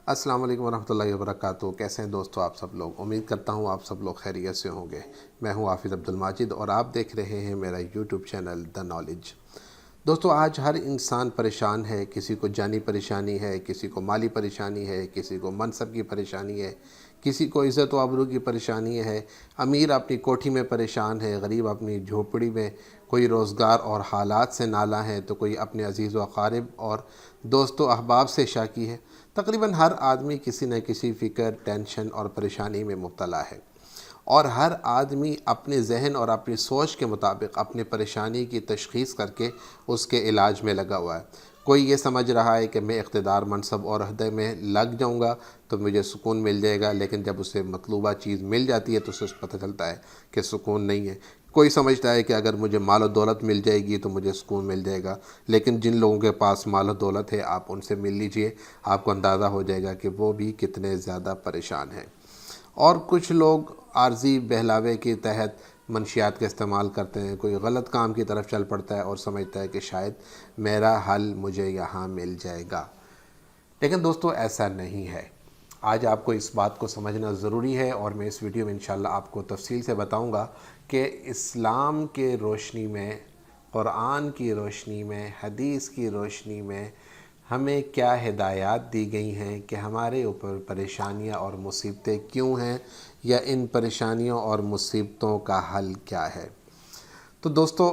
السلام علیکم ورحمۃ اللہ وبرکاتہ۔ کیسے ہیں دوستو آپ سب لوگ؟ امید کرتا ہوں آپ سب لوگ خیریت سے ہوں گے۔ میں ہوں حافظ عبد الماجد اور آپ دیکھ رہے ہیں میرا یوٹیوب چینل دا نالج۔ دوستو آج ہر انسان پریشان ہے، کسی کو جانی پریشانی ہے، کسی کو مالی پریشانی ہے، کسی کو منصب کی پریشانی ہے، کسی کو عزت و آبرو کی پریشانی ہے، امیر اپنی کوٹھی میں پریشان ہے، غریب اپنی جھوپڑی میں، کوئی روزگار اور حالات سے نالاں ہے تو کوئی اپنے عزیز و اقارب اور دوست و احباب سے شاکی ہے۔ تقریباً ہر آدمی کسی نہ کسی فکر، ٹینشن اور پریشانی میں مبتلا ہے، اور ہر آدمی اپنے ذہن اور اپنی سوچ کے مطابق اپنے پریشانی کی تشخیص کر کے اس کے علاج میں لگا ہوا ہے۔ کوئی یہ سمجھ رہا ہے کہ میں اقتدار، منصب اور عہدے میں لگ جاؤں گا تو مجھے سکون مل جائے گا، لیکن جب اسے مطلوبہ چیز مل جاتی ہے تو اسے پتہ چلتا ہے کہ سکون نہیں ہے۔ کوئی سمجھتا ہے کہ اگر مجھے مال و دولت مل جائے گی تو مجھے سکون مل جائے گا، لیکن جن لوگوں کے پاس مال و دولت ہے آپ ان سے مل لیجئے، آپ کو اندازہ ہو جائے گا کہ وہ بھی کتنے زیادہ پریشان ہیں۔ اور کچھ لوگ عارضی بہلاوے کے تحت منشیات کا استعمال کرتے ہیں، کوئی غلط کام کی طرف چل پڑتا ہے اور سمجھتا ہے کہ شاید میرا حل مجھے یہاں مل جائے گا، لیکن دوستو ایسا نہیں ہے۔ آج آپ کو اس بات کو سمجھنا ضروری ہے، اور میں اس ویڈیو میں انشاءاللہ آپ کو تفصیل سے بتاؤں گا کہ اسلام کے روشنی میں، قرآن کی روشنی میں، حدیث کی روشنی میں ہمیں کیا ہدایات دی گئی ہیں کہ ہمارے اوپر پریشانیاں اور مصیبتیں کیوں ہیں، یا ان پریشانیوں اور مصیبتوں کا حل کیا ہے۔ تو دوستو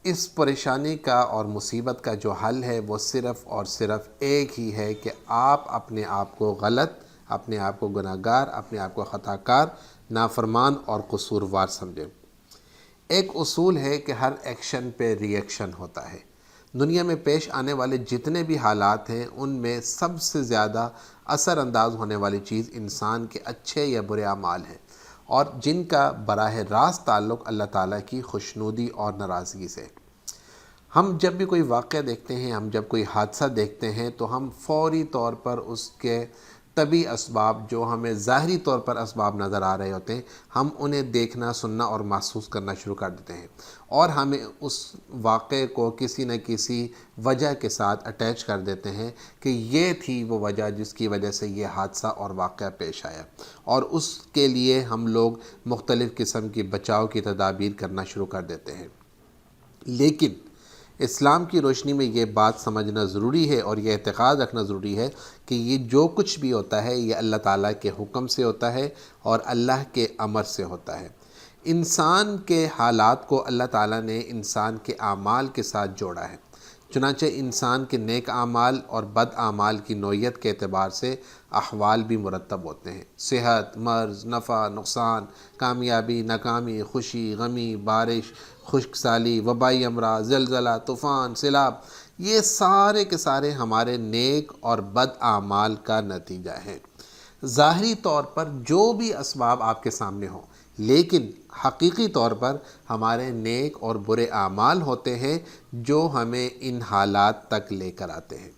اس پریشانی کا اور مصیبت کا جو حل ہے وہ صرف اور صرف ایک ہی ہے کہ آپ اپنے آپ کو غلط، اپنے آپ کو گناہگار، اپنے آپ کو خطا کار، نافرمان اور قصوروار سمجھیں۔ ایک اصول ہے کہ ہر ایکشن پہ ری ایکشن ہوتا ہے۔ دنیا میں پیش آنے والے جتنے بھی حالات ہیں ان میں سب سے زیادہ اثر انداز ہونے والی چیز انسان کے اچھے یا برے اعمال ہیں، اور جن کا براہ راست تعلق اللہ تعالیٰ کی خوشنودی اور ناراضگی سے۔ ہم جب بھی کوئی واقعہ دیکھتے ہیں، ہم جب کوئی حادثہ دیکھتے ہیں تو ہم فوری طور پر اس کے طبعی اسباب، جو ہمیں ظاہری طور پر اسباب نظر آ رہے ہوتے ہیں، ہم انہیں دیکھنا، سننا اور محسوس کرنا شروع کر دیتے ہیں، اور ہمیں اس واقعے کو کسی نہ کسی وجہ کے ساتھ اٹیچ کر دیتے ہیں کہ یہ تھی وہ وجہ جس کی وجہ سے یہ حادثہ اور واقعہ پیش آیا، اور اس کے لیے ہم لوگ مختلف قسم کی بچاؤ کی تدابیر کرنا شروع کر دیتے ہیں۔ لیکن اسلام کی روشنی میں یہ بات سمجھنا ضروری ہے اور یہ اعتقاد رکھنا ضروری ہے کہ یہ جو کچھ بھی ہوتا ہے یہ اللہ تعالیٰ کے حکم سے ہوتا ہے اور اللہ کے امر سے ہوتا ہے۔ انسان کے حالات کو اللہ تعالیٰ نے انسان کے اعمال کے ساتھ جوڑا ہے، چنانچہ انسان کے نیک اعمال اور بد اعمال کی نوعیت کے اعتبار سے احوال بھی مرتب ہوتے ہیں۔ صحت، مرض، نفع، نقصان، کامیابی، ناکامی، خوشی، غمی، بارش، خشک سالی، وبائی امراض، زلزلہ، طوفان، سیلاب، یہ سارے کے سارے ہمارے نیک اور بد اعمال کا نتیجہ ہیں۔ ظاہری طور پر جو بھی اسباب آپ کے سامنے ہوں، لیکن حقیقی طور پر ہمارے نیک اور برے اعمال ہوتے ہیں جو ہمیں ان حالات تک لے کر آتے ہیں۔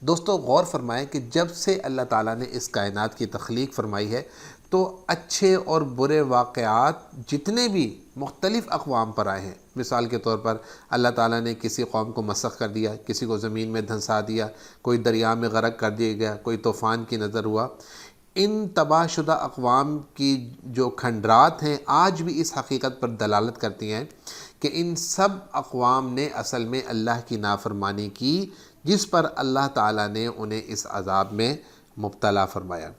دوستو غور فرمائیں کہ جب سے اللہ تعالیٰ نے اس کائنات کی تخلیق فرمائی ہے تو اچھے اور برے واقعات جتنے بھی مختلف اقوام پر آئے ہیں، مثال کے طور پر اللہ تعالیٰ نے کسی قوم کو مسخ کر دیا، کسی کو زمین میں دھنسا دیا، کوئی دریا میں غرق کر دیا گیا، کوئی طوفان کی نظر ہوا۔ ان تباہ شدہ اقوام کی جو کھنڈرات ہیں آج بھی اس حقیقت پر دلالت کرتی ہیں کہ ان سب اقوام نے اصل میں اللہ کی نافرمانی کی، جس پر اللہ تعالیٰ نے انہیں اس عذاب میں مبتلا فرمایا۔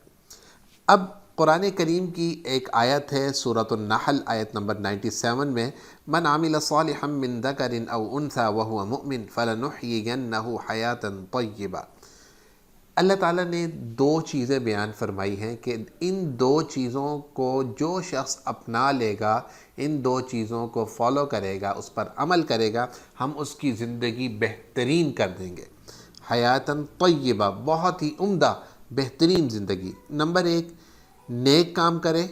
اب قرآن کریم کی ایک آیت ہے سورۃ النحل آیت نمبر 97 میں، من عمل صالحا من ذکر او انثی وهو مؤمن فلنحیینہ حیاتا طیبہ۔ اللہ تعالیٰ نے دو چیزیں بیان فرمائی ہیں کہ ان دو چیزوں کو جو شخص اپنا لے گا، ان دو چیزوں کو فالو کرے گا، اس پر عمل کرے گا، ہم اس کی زندگی بہترین کر دیں گے۔ حیاتاً طیبہ، بہت ہی عمدہ بہترین زندگی۔ نمبر ایک، نیک کام کرے،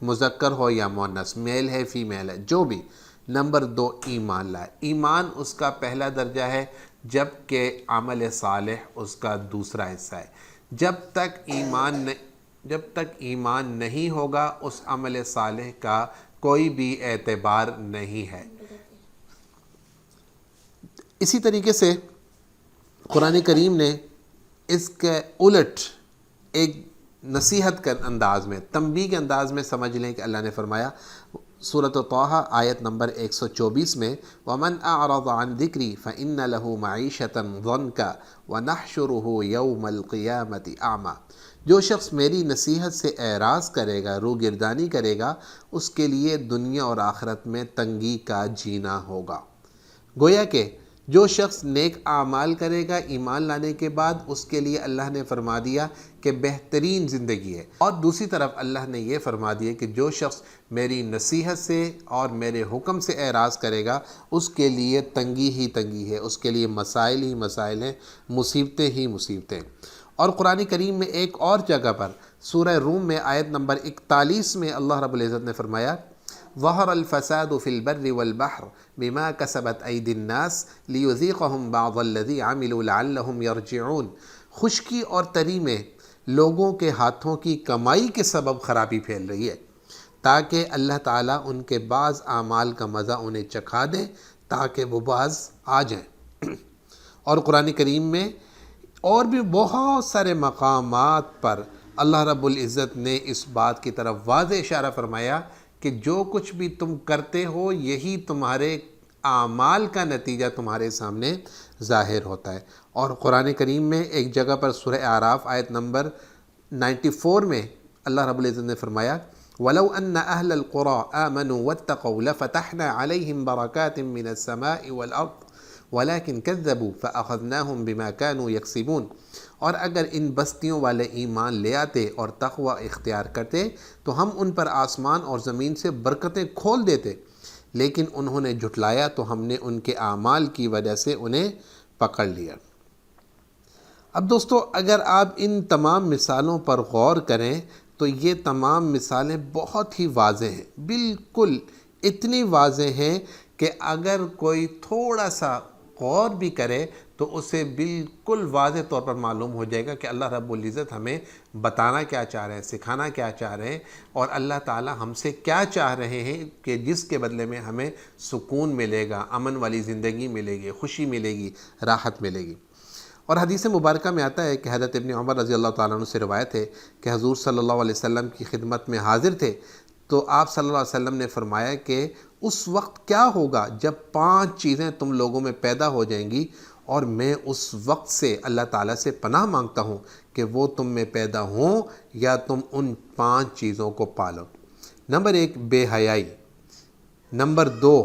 مذکر ہو یا مؤنث، میل ہے فیمیل ہے، جو بھی۔ نمبر دو، ایمان لائے۔ ایمان اس کا پہلا درجہ ہے، جبکہ عمل صالح اس کا دوسرا حصہ ہے۔ جب تک ایمان نہیں ہوگا اس عمل صالح کا کوئی بھی اعتبار نہیں ہے۔ اسی طریقے سے قرآن کریم نے اس کے الٹ ایک نصیحت کے انداز میں، تنبیہ کے انداز میں سمجھ لیں کہ اللہ نے فرمایا سورۃ طٰہٰ آیت نمبر 124 میں وَمَنْ أَعْرَضَ عَنْ ذِكْرِي فَإِنَّ لَهُ مَعِيشَةً ضَنْكًا وَنَحْشُرُهُ يَوْمَ الْقِيَامَةِ أَعْمَىٰ۔ جو شخص میری نصیحت سے اعراض کرے گا، روگردانی کرے گا، اس کے لیے دنیا اور آخرت میں تنگی کا جینا ہوگا۔ گویا کہ جو شخص نیک اعمال کرے گا ایمان لانے کے بعد، اس کے لیے اللہ نے فرما دیا کہ بہترین زندگی ہے، اور دوسری طرف اللہ نے یہ فرما دیا کہ جو شخص میری نصیحت سے اور میرے حکم سے اعراض کرے گا اس کے لیے تنگی ہی تنگی ہے، اس کے لیے مسائل ہی مسائل ہیں، مصیبتیں ہی مصیبتیں۔ اور قرآن کریم میں ایک اور جگہ پر سورہ روم میں آیت نمبر 41 میں اللہ رب العزت نے فرمایا ظہر الفساد فی البر والبحر بما کسبت ایدی الناس لیذیقہم بعض الذی عملوا لعلہم یرجعون۔ خشکی اور تری میں لوگوں کے ہاتھوں کی کمائی کے سبب خرابی پھیل رہی ہے، تاکہ اللہ تعالیٰ ان کے بعض اعمال کا مزہ انہیں چکھا دے تاکہ وہ باز آ جائیں۔ اور قرآن کریم میں اور بھی بہت سارے مقامات پر اللہ رب العزت نے اس بات کی طرف واضح اشارہ فرمایا کہ جو کچھ بھی تم کرتے ہو یہی تمہارے اعمال کا نتیجہ تمہارے سامنے ظاہر ہوتا ہے۔ اور قرآن کریم میں ایک جگہ پر سورہ اعراف آیت نمبر 94 میں اللہ رب العزت نے فرمایا وَلَوْ أَنَّ أَهْلَ الْقُرَىٰ آمَنُوا وَاتَّقَوْا لَفَتَحْنَا عَلَيْهِمْ بَرَكَاتٍ مِّنَ السَّمَاءِ وَالْأَرْضِ وَلَكِنْ كَذَّبُوا فَأَخَذْنَاهُمْ بِمَا كَانُوا يَكْسِبُونَ۔ اور اگر ان بستیوں والے ایمان لے آتے اور تقوی اختیار کرتے تو ہم ان پر آسمان اور زمین سے برکتیں کھول دیتے، لیکن انہوں نے جھٹلایا تو ہم نے ان کے اعمال کی وجہ سے انہیں پکڑ لیا۔ اب دوستو، اگر آپ ان تمام مثالوں پر غور کریں تو یہ تمام مثالیں بہت ہی واضح ہیں، بالکل اتنی واضح ہیں کہ اگر کوئی تھوڑا سا غور بھی کرے تو اسے بالکل واضح طور پر معلوم ہو جائے گا کہ اللہ رب العزت ہمیں بتانا کیا چاہ رہے ہیں، سکھانا کیا چاہ رہے ہیں، اور اللہ تعالی ہم سے کیا چاہ رہے ہیں کہ جس کے بدلے میں ہمیں سکون ملے گا، امن والی زندگی ملے گی، خوشی ملے گی، راحت ملے گی۔ اور حدیث مبارکہ میں آتا ہے کہ حضرت ابن عمر رضی اللہ تعالیٰ عنہ سے روایت ہے کہ حضور صلی اللہ علیہ وسلم کی خدمت میں حاضر تھے تو آپ صلی اللہ علیہ وسلم نے فرمایا کہ اس وقت کیا ہوگا جب 5 چیزیں تم لوگوں میں پیدا ہو جائیں گی، اور میں اس وقت سے اللہ تعالیٰ سے پناہ مانگتا ہوں کہ وہ تم میں پیدا ہوں یا تم ان 5 چیزوں کو پالو۔ نمبر 1 بے حیائی، نمبر 2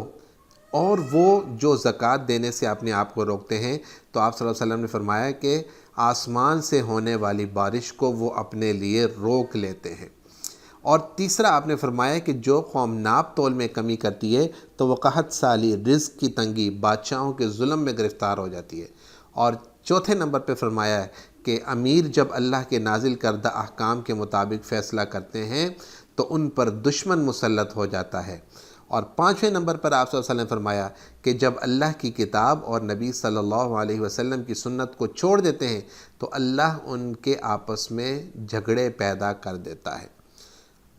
اور وہ جو زکوٰۃ دینے سے اپنے آپ کو روکتے ہیں، تو آپ صلی اللہ علیہ وسلم نے فرمایا کہ آسمان سے ہونے والی بارش کو وہ اپنے لیے روک لیتے ہیں۔ اور تیسرا آپ نے فرمایا کہ جو قوم ناپ تول میں کمی کرتی ہے تو وہ قحط سالی، رزق کی تنگی، بادشاہوں کے ظلم میں گرفتار ہو جاتی ہے۔ اور چوتھے نمبر پہ فرمایا ہے کہ امیر جب اللہ کے نازل کردہ احکام کے مطابق فیصلہ کرتے ہیں تو ان پر دشمن مسلط ہو جاتا ہے۔ اور 5ویں نمبر پر آپ صلی اللہ علیہ وسلم نے فرمایا کہ جب اللہ کی کتاب اور نبی صلی اللہ علیہ وسلم کی سنت کو چھوڑ دیتے ہیں تو اللہ ان کے آپس میں جھگڑے پیدا کر دیتا ہے۔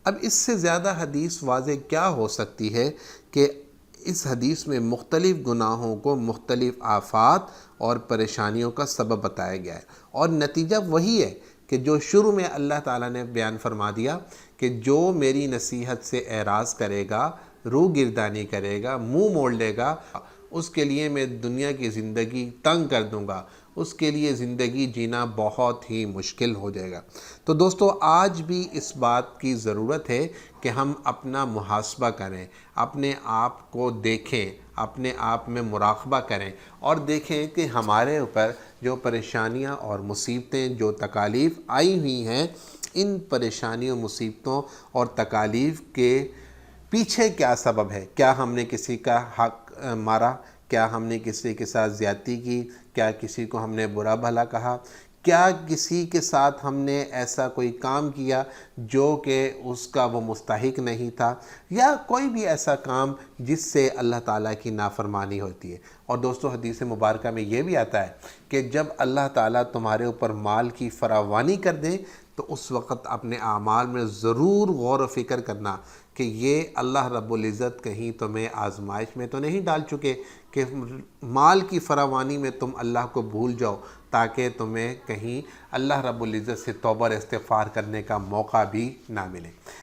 اب اس سے زیادہ حدیث واضح کیا ہو سکتی ہے کہ اس حدیث میں مختلف گناہوں کو مختلف آفات اور پریشانیوں کا سبب بتایا گیا ہے، اور نتیجہ وہی ہے کہ جو شروع میں اللہ تعالیٰ نے بیان فرما دیا کہ جو میری نصیحت سے اعراض کرے گا، روح گردانی کرے گا، منہ موڑ لے گا، اس کے لیے میں دنیا کی زندگی تنگ کر دوں گا، اس کے لیے زندگی جینا بہت ہی مشکل ہو جائے گا۔ تو دوستو، آج بھی اس بات کی ضرورت ہے کہ ہم اپنا محاسبہ کریں، اپنے آپ کو دیکھیں، اپنے آپ میں مراقبہ کریں اور دیکھیں کہ ہمارے اوپر جو پریشانیاں اور مصیبتیں، جو تکالیف آئی ہوئی ہیں، ان پریشانیوں، مصیبتوں اور تکالیف کے پیچھے کیا سبب ہے۔ کیا ہم نے کسی کا حق مارا؟ کیا ہم نے کسی کے ساتھ زیادتی کی؟ کیا کسی کو ہم نے برا بھلا کہا؟ کیا کسی کے ساتھ ہم نے ایسا کوئی کام کیا جو کہ اس کا وہ مستحق نہیں تھا، یا کوئی بھی ایسا کام جس سے اللہ تعالیٰ کی نافرمانی ہوتی ہے؟ اور دوستو حدیث مبارکہ میں یہ بھی آتا ہے کہ جب اللہ تعالیٰ تمہارے اوپر مال کی فراوانی کر دے تو اس وقت اپنے اعمال میں ضرور غور و فکر کرنا کہ یہ اللہ رب العزت کہیں تمہیں آزمائش میں تو نہیں ڈال چکے کہ مال کی فراوانی میں تم اللہ کو بھول جاؤ، تاکہ تمہیں کہیں اللہ رب العزت سے توبہ اور استغفار کرنے کا موقع بھی نہ ملے۔